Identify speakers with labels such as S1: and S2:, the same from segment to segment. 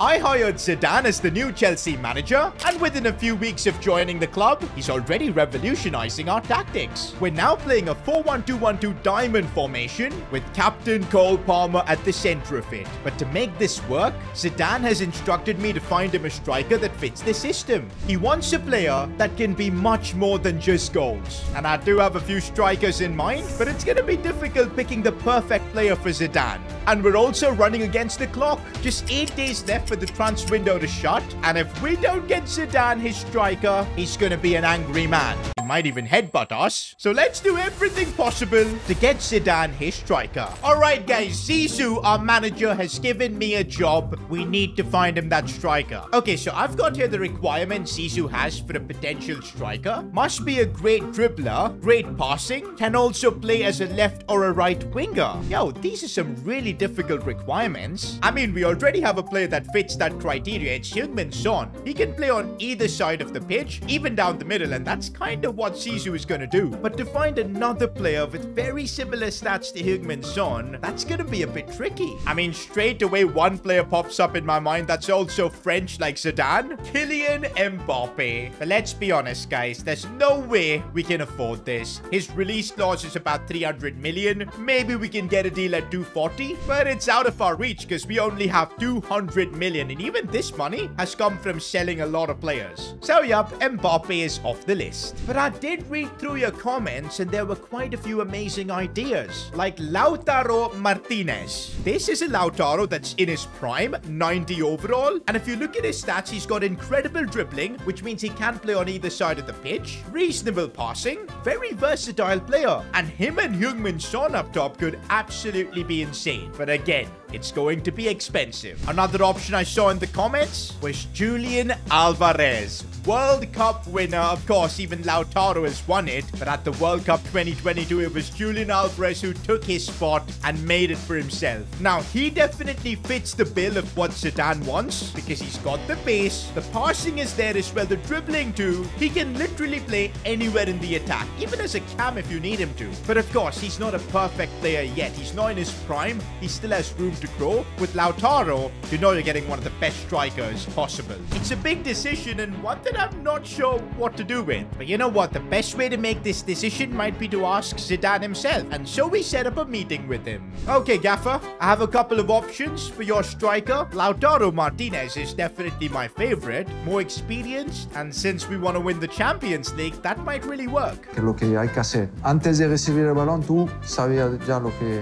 S1: I hired Zidane as the new Chelsea manager, and within a few weeks of joining the club, he's already revolutionizing our tactics. We're now playing a 4-1-2-1-2 diamond formation with Captain Cole Palmer at the center of it. But to make this work, Zidane has instructed me to find him a striker that fits the system. He wants a player that can be much more than just goals. And I do have a few strikers in mind, but it's going to be difficult picking the perfect player for Zidane. And we're also running against the clock. Just 8 days left for the transfer window to shut. And if we don't get Zidane his striker, he's going to be an angry man. He might even headbutt us. So let's do everything possible to get Zidane his striker. Alright guys, Zizou, our manager, has given me a job. We need to find him that striker. Okay, so I've got here the requirements Zizou has for a potential striker. Must be a great dribbler, great passing, can also play as a left or a right winger. Yo, these are some really difficult requirements. I mean, we already have a player that fits that criteria. It's Heung-min Son. He can play on either side of the pitch, even down the middle, and that's kind of what Zizou is going to do. But to find another player with very similar stats to Heung-min Son, that's going to be a bit tricky. I mean, straight away, one player pops up in my mind that's also French like Zidane, Kylian Mbappe. But let's be honest, guys, there's no way we can afford this. His release clause is about 300 million. Maybe we can get a deal at 240, but it's out of our reach because we only have 200 million, and even this money has come from selling a lot of players. So yup, Mbappe is off the list. But I did read through your comments and there were quite a few amazing ideas, like Lautaro Martinez. This is a Lautaro that's in his prime, 90 overall, and if you look at his stats, he's got incredible dribbling, which means he can play on either side of the pitch, reasonable passing, very versatile player, and him and Heung-min Son up top could absolutely be insane. But again, it's going to be expensive. Another option I saw in the comments was Julian Alvarez. World Cup winner. Of course, even Lautaro has won it, but at the World Cup 2022, it was Julian Alvarez who took his spot and made it for himself. Now, he definitely fits the bill of what Zidane wants because he's got the pace, the passing is there as well, the dribbling too. He can literally play anywhere in the attack, even as a cam if you need him to. But of course, he's not a perfect player yet. He's not in his prime. He still has room to grow. With Lautaro, you know you're getting one of the best strikers possible. It's a big decision and one that I'm not sure what to do with. But you know what? The best way to make this decision might be to ask Zidane himself. And so we set up a meeting with him. Okay, Gaffer, I have a couple of options for your striker. Lautaro Martinez is definitely my favorite. More experienced. And since we want to win the Champions League, that might really work.
S2: Lo que hay que hacer. Antes de recibir el balón, tú sabías ya lo que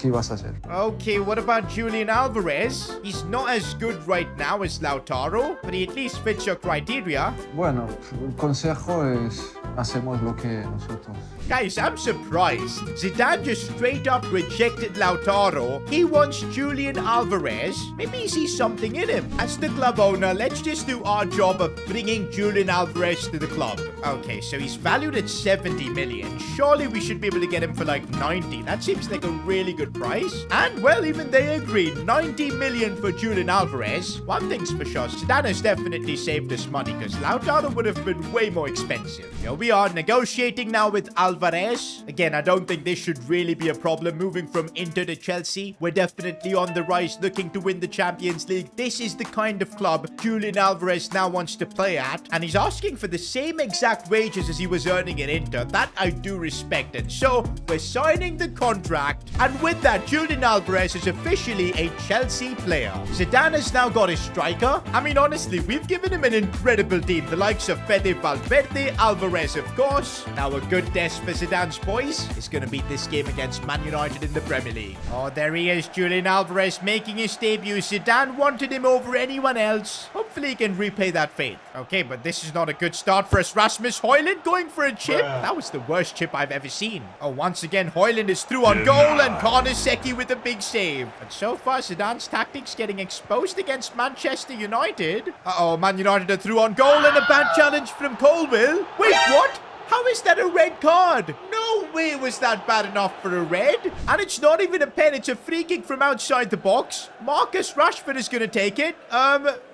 S2: ibas a hacer.
S1: Okay, what about Julian Alvarez? He's not as good right now as Lautaro, but he at least fits your criteria.
S2: Bueno, el consejo es hacemos lo que nosotros.
S1: Guys, I'm surprised. Zidane just straight up rejected Lautaro. He wants Julian Alvarez. Maybe he sees something in him. As the club owner, let's just do our job of bringing Julian Alvarez to the club. Okay, so he's valued at 70 million. Surely we should be able to get him for like 90. That seems like a really good price. And well, even they agreed. 90 million for Julian Alvarez. One thing's for sure, Zidane has definitely saved us money because Lautaro would have been way more expensive. Here we are negotiating now with Alvarez. Again, I don't think this should really be a problem moving from Inter to Chelsea. We're definitely on the rise looking to win the Champions League. This is the kind of club Julian Alvarez now wants to play at. And he's asking for the same exact wages as he was earning at Inter. That I do respect. And so we're signing the contract. And with that, Julian Alvarez is officially a Chelsea player. Zidane has now got his striker. I mean, honestly, we've given him an incredible team. The likes of Fede Valverde, Alvarez, of course. Now a good test for Zidane's boys is going to beat this game against Man United in the Premier League. Oh, there he is, Julian Alvarez making his debut. Zidane wanted him over anyone else. Hopefully he can repay that fate. Okay, but this is not a good start for us. Rasmus Højlund going for a chip. That was the worst chip I've ever seen. Oh, once again, Højlund is through on goal and Karnaseki with a big save. But so far, Zidane's tactics getting exposed against Manchester United. Uh-oh, Man United are through on goal and a bad challenge from Colville. Wait, what? How is that a red card? No way was that bad enough for a red. And it's not even a pen, it's a free kick from outside the box. Marcus Rashford is going to take it.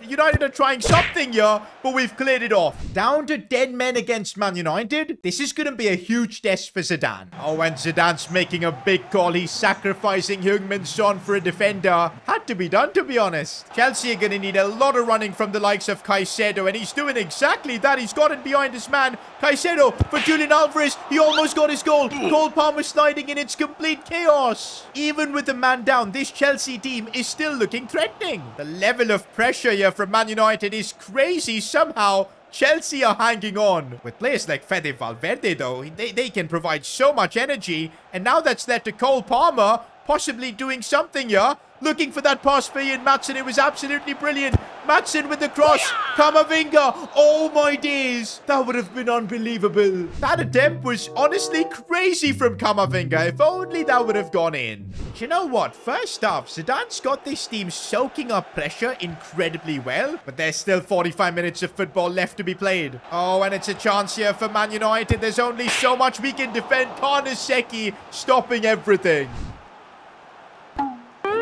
S1: United are trying something here, but we've cleared it off. Down to 10 men against Man United. This is going to be a huge test for Zidane. Oh, and Zidane's making a big call. He's sacrificing Heung-min Son for a defender. Had to be done, to be honest. Chelsea are going to need a lot of running from the likes of Caicedo, and he's doing exactly that. He's gotten behind his man. Caicedo for Julian Alvarez. He almost got his goal. Cole Palmer sliding in. It's complete chaos. Even with the man down, this Chelsea team is still looking threatening. The level of pressure here from Man United is crazy. Somehow Chelsea are hanging on. With players like Fede Valverde, though, they can provide so much energy. And now that's led to Cole Palmer possibly doing something here. Looking for that pass for Ian Maatsen. It was absolutely brilliant. Maatsen with the cross. Camavinga. Oh my days. That would have been unbelievable. That attempt was honestly crazy from Camavinga. If only that would have gone in. But you know what? First off, Zidane's got this team soaking up pressure incredibly well. But there's still 45 minutes of football left to be played. Oh, and it's a chance here for Man United. There's only so much we can defend. Karnaseki stopping everything.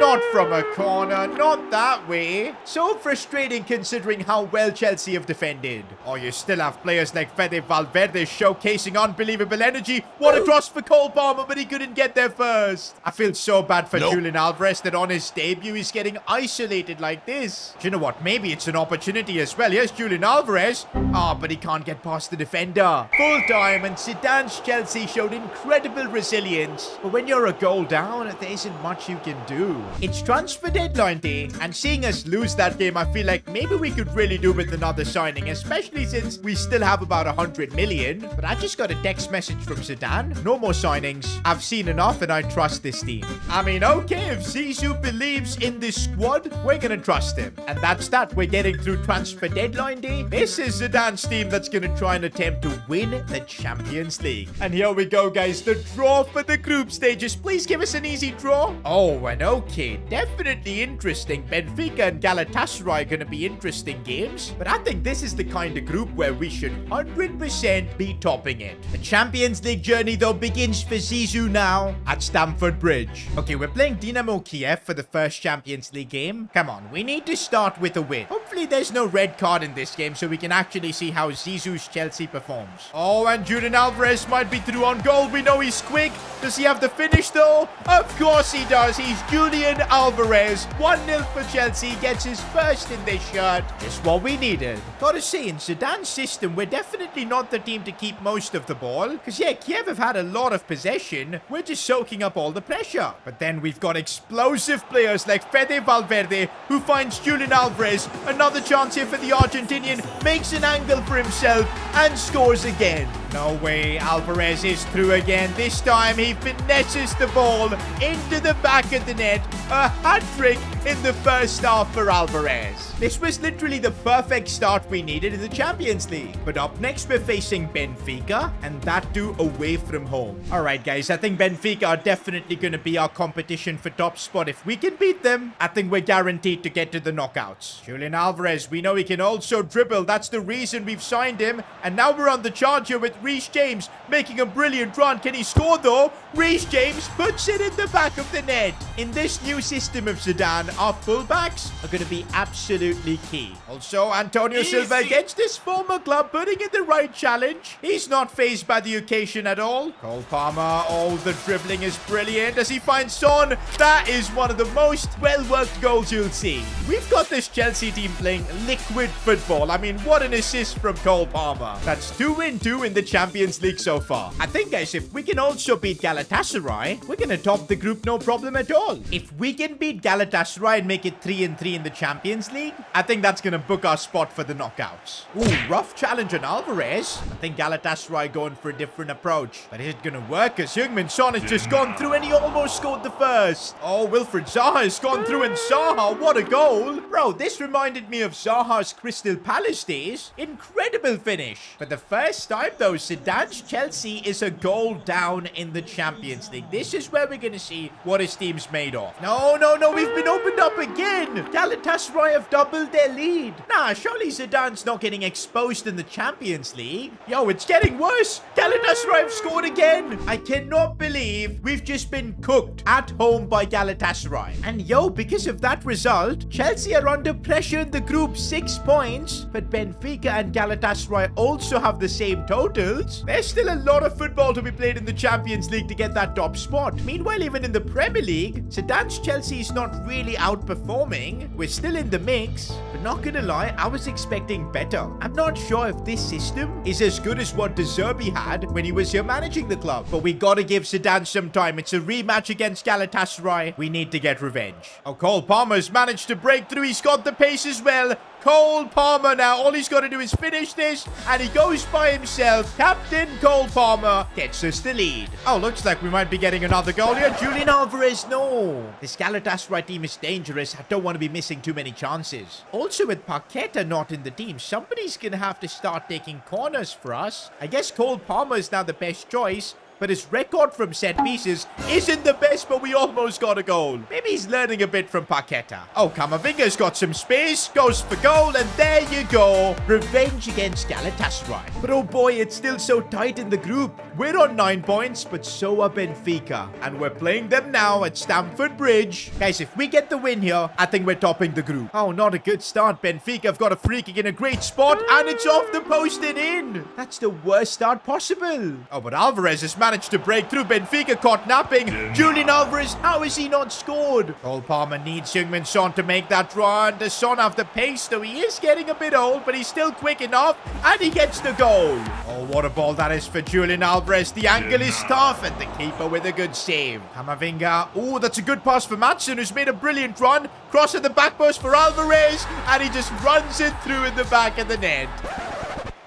S1: Not from a corner, not that way. So frustrating considering how well Chelsea have defended. Oh, you still have players like Fede Valverde showcasing unbelievable energy. What a cross for Cole Palmer, but he couldn't get there first. I feel so bad for Julian Alvarez that on his debut, he's getting isolated like this. Do you know what? Maybe it's an opportunity as well. Here's Julian Alvarez. Ah, but he can't get past the defender. Full time, and Zidane's Chelsea showed incredible resilience. But when you're a goal down, there isn't much you can do. It's transfer deadline day, and seeing us lose that game, I feel like maybe we could really do with another signing, especially since we still have about 100 million. But I just got a text message from Zidane. No more signings. I've seen enough and I trust this team. I mean, okay, if Zizou believes in this squad, we're gonna trust him. And that's that. We're getting through transfer deadline day. This is Zidane's team that's gonna try and attempt to win the Champions League. And here we go, guys. The draw for the group stages. Please give us an easy draw. Oh, and okay. Definitely interesting. Benfica and Galatasaray are going to be interesting games. But I think this is the kind of group where we should 100% be topping it. The Champions League journey, though, begins for Zizou now at Stamford Bridge. Okay, we're playing Dynamo Kiev for the first Champions League game. Come on, we need to start with a win. Hopefully there's no red card in this game so we can actually see how Zizou's Chelsea performs. Oh, and Julian Alvarez might be through on goal. We know he's quick. Does he have the finish, though? Of course he does. He's Julian Alvarez. 1-0 for Chelsea. Gets his first in this shirt. Just what we needed. Gotta say, in Zidane's system, we're definitely not the team to keep most of the ball. Because, yeah, Kiev have had a lot of possession. We're just soaking up all the pressure. But then we've got explosive players like Fede Valverde, who finds Julian Alvarez. Another chance here for the Argentinian. Makes an angle for himself and scores again. No way. Alvarez is through again. This time, he finesses the ball into the back of the net. A hat-trick in the first half for Alvarez. This was literally the perfect start we needed in the Champions League. But up next, we're facing Benfica, and that too away from home. Alright, guys, I think Benfica are definitely going to be our competition for top spot. If we can beat them, I think we're guaranteed to get to the knockouts. Julian Alvarez, we know he can also dribble. That's the reason we've signed him. And now we're on the charge here with Reece James making a brilliant run. Can he score, though? Reece James puts it in the back of the net. In this new system of Zidane, our fullbacks are going to be absolutely key. Also, Antonio Silva against his former club, putting in the right challenge. He's not fazed by the occasion at all. Cole Palmer, oh, the dribbling is brilliant as he finds Son. That is one of the most well-worked goals you'll see. We've got this Chelsea team playing liquid football. I mean, what an assist from Cole Palmer. That's 2-2 in the Champions League so far. I think, guys, if we can also beat Galatasaray, we're going to top the group no problem at all. If we can beat Galatasaray and make it 3-3 in the Champions League, I think that's going to book our spot for the knockouts. Ooh, rough challenge on Alvarez. I think Galatasaray going for a different approach. But is it going to work? As Heung-min Son has just gone through and he almost scored the first. Oh, Wilfried Zaha has gone through, and Zaha, what a goal. Bro, this reminded me of Zaha's Crystal Palace days. Incredible finish. For the first time, though, Zidane's Chelsea is a goal down in the Champions League. This is where we're going to see what his team's made of. No, no, no. We've been opened up again. Galatasaray have doubled their lead. Nah, surely Zidane's not getting exposed in the Champions League. Yo, it's getting worse. Galatasaray have scored again. I cannot believe we've just been cooked at home by Galatasaray. And yo, because of that result, Chelsea are under pressure in the group, 6 points. But Benfica and Galatasaray also have the same totals. There's still a lot of football to be played in the Champions League to get that top spot. Meanwhile, even in the Premier League, Zidane's Chelsea is not really outperforming. We're still in the mix, but not gonna lie, I was expecting better. I'm not sure if this system is as good as what De Zerbi had when he was here managing the club, but we gotta give Zidane some time. It's a rematch against Galatasaray. We need to get revenge. Oh, Cole Palmer's managed to break through. He's got the pace as well. Cole Palmer now, all he's got to do is finish this, and he goes by himself. Captain Cole Palmer gets us the lead. Oh, looks like we might be getting another goal here. Julian Alvarez, no. This Galatasaray team is dangerous. I don't want to be missing too many chances. Also, with Paqueta not in the team, somebody's going to have to start taking corners for us. I guess Cole Palmer is now the best choice, but his record from set pieces isn't the best, but we almost got a goal. Maybe he's learning a bit from Paqueta. Oh, Camavinga's got some space, goes for goal, and there you go. Revenge against Galatasaray. But oh boy, it's still so tight in the group. We're on 9 points, but so are Benfica. And we're playing them now at Stamford Bridge. Guys, if we get the win here, I think we're topping the group. Oh, not a good start. Benfica have got a free kick in a great spot, and it's off the post and in. That's the worst start possible. Oh, but Alvarez has managed to break through. Benfica caught napping. Julian Alvarez, how has he not scored? Cole Palmer needs Heung-min Son to make that run. Does Son have the pace, though? He is getting a bit old, but he's still quick enough, and he gets the goal. Oh, what a ball that is for Julian Alvarez. The angle is tough, and the keeper with a good save. Camavinga. Oh, that's a good pass for Madsen, who's made a brilliant run. Cross at the back post for Alvarez, and he just runs it through in the back of the net.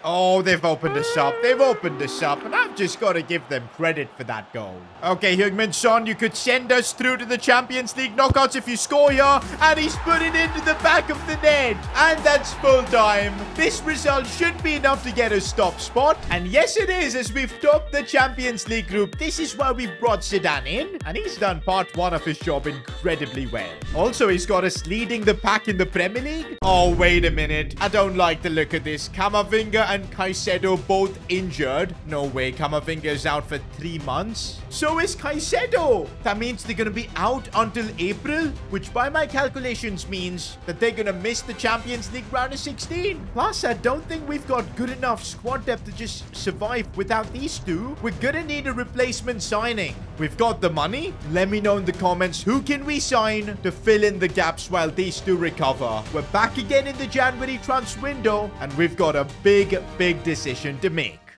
S1: Oh, they've opened us up. They've opened us up. And I've just got to give them credit for that goal. Okay, Heung-min Son, you could send us through to the Champions League knockouts if you score here. And he's put it into the back of the net. And that's full time. This result should be enough to get us top spot. And yes, it is, as we've topped the Champions League group. This is why we've brought Zidane in. And he's done part 1 of his job incredibly well. Also, he's got us leading the pack in the Premier League. Oh, wait a minute. I don't like the look of this. Camavinga and Caicedo both injured. No way, Camavinga is out for 3 months. So is Caicedo. That means they're going to be out until April, which by my calculations means that they're going to miss the Champions League round of 16. Plus, I don't think we've got good enough squad depth to just survive without these two. We're going to need a replacement signing. We've got the money. Let me know in the comments who can we sign to fill in the gaps while these two recover. We're back again in the January transfer window, and we've got a big decision to make.